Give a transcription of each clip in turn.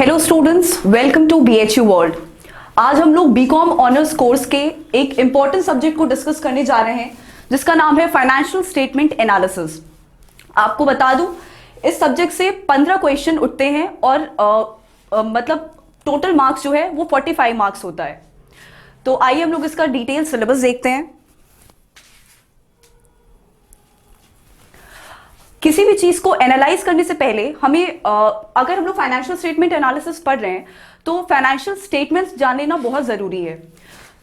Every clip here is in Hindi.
Hello students, welcome to BHU world. आज हम लोग बीकॉम ऑनर्स कोर्स के एक इंपॉर्टेंट सब्जेक्ट को डिस्कस करने जा रहे हैं जिसका नाम है फाइनेंशियल स्टेटमेंट एनालिसिस। आपको बता दूं, इस सब्जेक्ट से 15 क्वेश्चन उठते हैं और मतलब टोटल मार्क्स जो है वो 45 मार्क्स होता है। तो आइए हम लोग इसका डिटेल सिलेबस देखते हैं। किसी भी चीज को एनालाइज करने से पहले हमें अगर हम लोग फाइनेंशियल स्टेटमेंट एनालिसिस पढ़ रहे हैं तो फाइनेंशियल स्टेटमेंट्स जान लेना बहुत जरूरी है।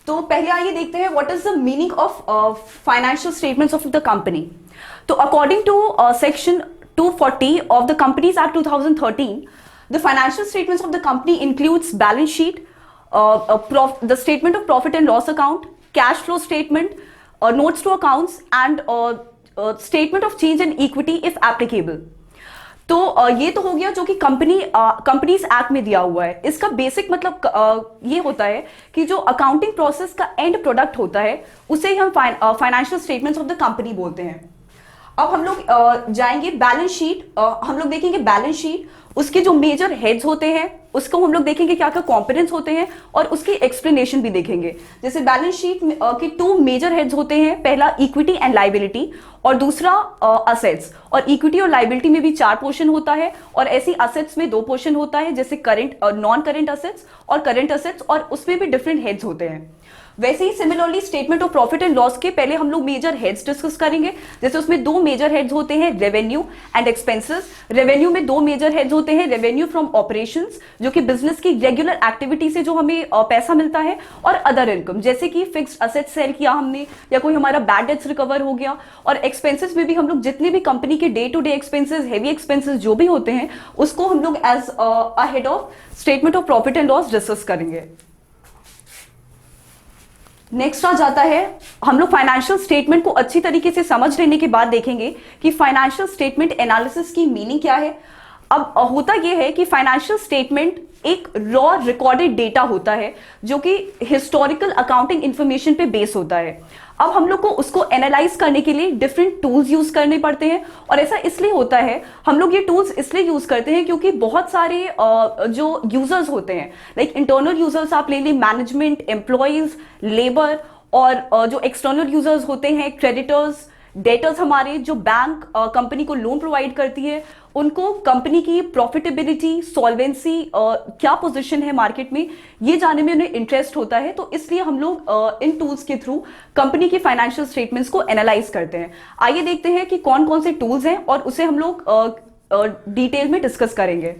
तो पहले आइए देखते हैं what is the meaning of financial statements of the company. तो according to section 240 of the companies act 2013, the financial statements of the company includes balance sheet, the statement of profit and loss account, cash flow statement, notes to accounts and statement of change in equity if applicable. तो ये तो हो गया जो कि कंपनीज एक्ट में दिया हुआ है। इसका बेसिक मतलब ये होता है कि जो अकाउंटिंग प्रोसेस का एंड प्रोडक्ट होता है उसे ही हम financial statements of the company बोलते हैं। अब हम लोग जाएंगे बैलेंस शीट। हम लोग देखेंगे बैलेंस शीट, उसके जो मेजर हेड्स होते हैं उसको हम लोग देखेंगे क्या क्या कंपोनेंट्स होते हैं और उसकी एक्सप्लेनेशन भी देखेंगे। जैसे बैलेंस शीट के 2 मेजर हेड्स होते हैं, पहला इक्विटी एंड लायबिलिटी और दूसरा असेट्स। और इक्विटी और लायबिलिटी में भी 4 पोर्शन होता है और ऐसी असेट्स में 2 पोर्शन होता है, जैसे करंट नॉन करंट असेट्स और करंट असेट्स, और उसमें भी डिफरेंट हेड्स होते हैं। वैसे ही similarly statement of profit and loss के पहले हम लोग मेजर हेड्स डिस्कस करेंगे। जैसे उसमें 2 मेजर हेड्स होते हैं, रेवेन्यू एंड एक्सपेंसेस। रेवेन्यू में 2 मेजर हेड्स होते हैं, रेवेन्यू फ्रॉम ऑपरेशंस जो कि बिजनेस की रेगुलर एक्टिविटी से जो हमें पैसा मिलता है, और अदर इनकम जैसे कि फिक्स्ड असेट सेल किया हमने या कोई हमारा बैड डेट्स रिकवर हो गया। और एक्सपेंसेस में भी हम लोग जितने भी कंपनी के day to day expenses, heavy expenses जो भी होते हैं उसको हम लोग as a head of statement of profit and loss discuss करेंगे। नेक्स्ट आ जाता है, हम लोग फाइनेंशियल स्टेटमेंट को अच्छी तरीके से समझ लेने के बाद देखेंगे कि फाइनेंशियल स्टेटमेंट एनालिसिस की मीनिंग क्या है। अब होता यह है कि फाइनेंशियल स्टेटमेंट एक रॉ रिकॉर्डेड डेटा होता है जो कि हिस्टोरिकल अकाउंटिंग इंफॉर्मेशन पे बेस होता है। अब हम लोग को उसको एनालाइज करने के लिए डिफरेंट टूल्स यूज करने पड़ते हैं, और ऐसा इसलिए होता है, हम लोग ये टूल्स इसलिए यूज करते हैं क्योंकि बहुत सारे जो यूजर्स होते हैं, लाइक इंटरनल यूजर्स आप ले लें, मैनेजमेंट, एम्प्लॉयज, लेबर, और जो एक्सटर्नल यूजर्स होते हैं, क्रेडिटर्स, डेटर्स, हमारे जो बैंक कंपनी को लोन प्रोवाइड करती है, उनको कंपनी की प्रॉफिटेबिलिटी, सॉल्वेंसी, क्या पोजीशन है मार्केट में, ये जानने में उन्हें इंटरेस्ट होता है। तो इसलिए हम लोग इन टूल्स के थ्रू कंपनी की फाइनेंशियल स्टेटमेंट्स को एनालाइज करते हैं। आइए देखते हैं कि कौन कौन से टूल्स हैं और उसे हम लोग डिटेल में डिस्कस करेंगे।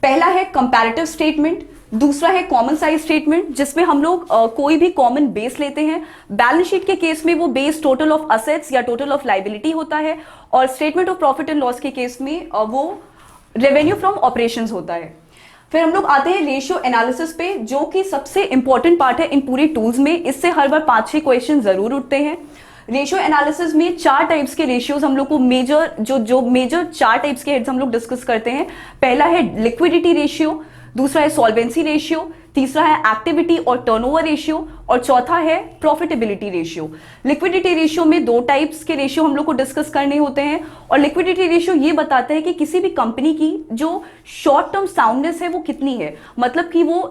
पहला है कंपैरेटिव स्टेटमेंट, दूसरा है कॉमन साइज स्टेटमेंट जिसमें हम लोग कोई भी कॉमन बेस लेते हैं। बैलेंस शीट के केस में वो बेस टोटल ऑफ असेट्स या टोटल ऑफ लायबिलिटी होता है, और statement of profit and loss के केस में वो रेवेन्यू फ्रॉम ऑपरेशंस होता है। फिर हम लोग आते हैं रेशियो एनालिसिस पे, जो कि सबसे इंपॉर्टेंट पार्ट है इन पूरे टूल्स में। इससे हर बार 5-6 क्वेश्चन जरूर उठते हैं। रेशियो एनालिसिस में 4 टाइप्स के रेशियोज हम लोग को मेजर जो मेजर 4 टाइप्स के हेड्स हम लोग डिस्कस करते हैं। पहला है लिक्विडिटी रेशियो, दूसरा है सॉल्वेंसी रेशियो, तीसरा है एक्टिविटी और टर्नओवर रेशियो, और चौथा है प्रॉफिटेबिलिटी रेशियो। लिक्विडिटी रेशियो में 2 टाइप्स के रेशियो हम लोग को डिस्कस करने होते हैं, और लिक्विडिटी रेशियो ये बताता है कि किसी भी कंपनी की जो शॉर्ट टर्म साउंडनेस है वो कितनी है, मतलब कि वो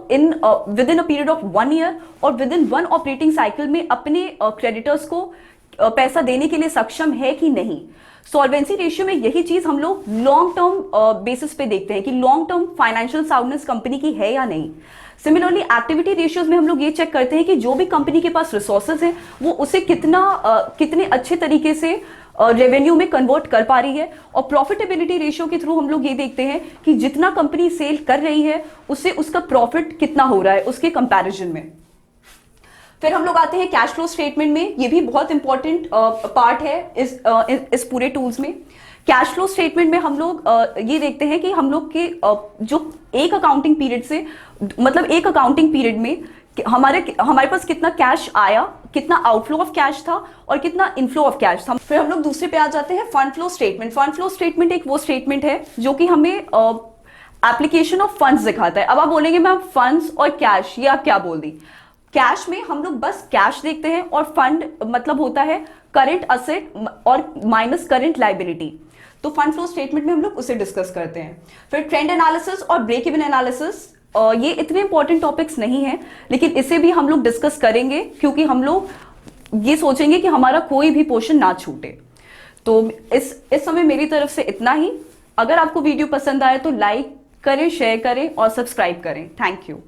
with in a period of 1 year और विद इन 1 ऑपरेटिंग साइकिल में अपने क्रेडिटर्स को पैसा देने के लिए सक्षम है कि नहीं। सॉल्वेंसी रेशियो में यही चीज हम लोग लॉन्ग टर्म बेसिस पे देखते हैं कि long term financial soundness company की है या नहीं। सिमिलरली एक्टिविटी रेशियोज में हम लोग ये चेक करते हैं कि जो भी कंपनी के पास रिसोर्सेज हैं वो उसे कितने अच्छे तरीके से रेवेन्यू में कन्वर्ट कर पा रही है। और प्रॉफिटेबिलिटी रेशियो के थ्रू हम लोग ये देखते हैं कि जितना कंपनी सेल कर रही है उससे उसका प्रॉफिट कितना हो रहा है उसके कंपैरिजन में। फिर हम लोग आते हैं कैश फ्लो स्टेटमेंट में। ये भी बहुत इंपॉर्टेंट पार्ट है इस पूरे टूल्स में। कैश फ्लो स्टेटमेंट में हम लोग ये देखते हैं कि हम लोग के जो एक अकाउंटिंग पीरियड से, मतलब एक अकाउंटिंग पीरियड में हमारे पास कितना कैश आया, कितना आउटफ्लो ऑफ कैश था और कितना इनफ्लो ऑफ कैश था। फिर हम लोग दूसरे पे आ जाते हैं fund flow statement. Fund flow statement एक वो स्टेटमेंट है जो कि हमें एप्लीकेशन ऑफ फंड्स दिखाता है। अब आप बोलेंगे मैम फंड्स और कैश, ये आप क्या बोल दी। कैश में हम लोग बस कैश देखते हैं, और फंड मतलब होता है करंट असेट और माइनस करंट लायबिलिटी। तो फंड फ्लो स्टेटमेंट में हम लोग उसे डिस्कस करते हैं। फिर ट्रेंड एनालिसिस और ब्रेक इवन एनालिसिस, ये इतने इंपॉर्टेंट टॉपिक्स नहीं है, लेकिन इसे भी हम लोग डिस्कस करेंगे क्योंकि हम लोग ये सोचेंगे कि हमारा कोई भी पोर्शन ना छूटे। तो इस समय मेरी तरफ से इतना ही। अगर आपको वीडियो पसंद आए तो लाइक करें, शेयर करें और सब्सक्राइब करें। Thank you.